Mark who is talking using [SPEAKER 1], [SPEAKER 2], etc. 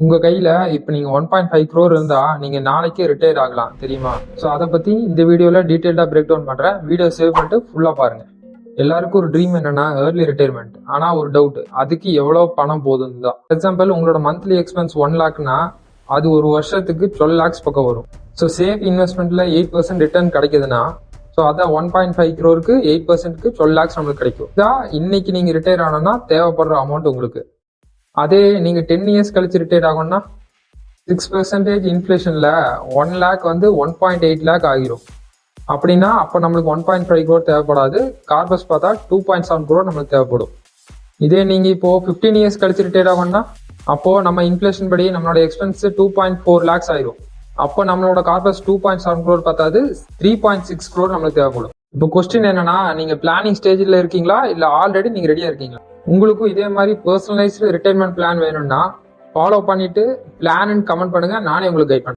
[SPEAKER 1] உங்க கையில இப்ப நீங்க 1.5 crore இருந்தா நீங்க நாளைக்கே ரிட்டையர் ஆகலாம் தெரியுமா? சோ அதை பத்தி இந்த வீடியோல டீடைல்டா பிரேக் டவுன் பண்றேன். வீடியோ சேவ் பண்ணிட்டு ஃபுல்லா பாருங்க. எல்லாருக்கும் ஒரு ட்ரீம் என்னன்னா ஏர்லி ரிட்டையர்மெண்ட். ஆனா ஒரு டவுட், அதுக்கு எவ்வளவு பணம் போதும் தான். எக்ஸாம்பிள், உங்களோட மந்த்லி எக்ஸ்பென்ஸ் 1 lakhனா அது ஒரு வருஷத்துக்கு 12 lakhs பக்கம் வரும். ஸோ சேஃப் இன்வெஸ்ட்மெண்ட்ல 8% ரிட்டர்ன் கிடைக்குதுன்னா ஸோ அதான் 1.5 crore 8%க்கு 12 lakhs நம்மளுக்கு கிடைக்கும். இதான் இன்னைக்கு நீங்க ரிட்டையர் ஆனோம்னா தேவைப்படுற அமௌண்ட் உங்களுக்கு. அதே நீங்க 10 years கழிச்சு ரிட்டையர் ஆகும்னா 6% இன்ஃபிளேஷன்ல 1 lakh வந்து 1.8 lakh ஆகிரும். அப்படின்னா அப்ப நம்மளுக்கு 1.5 crore தேவைப்படாது. கார்பஸ் பார்த்தா 2.7 crore நம்மளுக்கு தேவைப்படும். இதே நீங்க இப்போ 15 years கழிச்சு ரிட்டையர் ஆகும்னா அப்போ நம்ம இன்ஃபிளேஷன் படி நம்மளோட எக்ஸ்பென்ஸ் 2.4 lakhs ஆயிரும். அப்போ நம்மளோட கார்பஸ் 2.7 crore பார்த்தாது 3.6 crore நம்மளுக்கு தேவைப்படும். இப்போ கொஸ்டின் என்னன்னா, நீங்க பிளானிங் ஸ்டேஜ்ல இருக்கீங்களா இல்ல ஆல்ரெடி நீங்க ரெடியா இருக்கீங்களா? உங்களுக்கும் இதே மாதிரி பர்சனலைஸ்டு ரிட்டையர்மெண்ட் பிளான் வேணும்னா ஃபாலோ பண்ணிட்டு பிளான் கமெண்ட் பண்ணுங்க, நானே உங்களுக்கு கைட் பண்றேன்.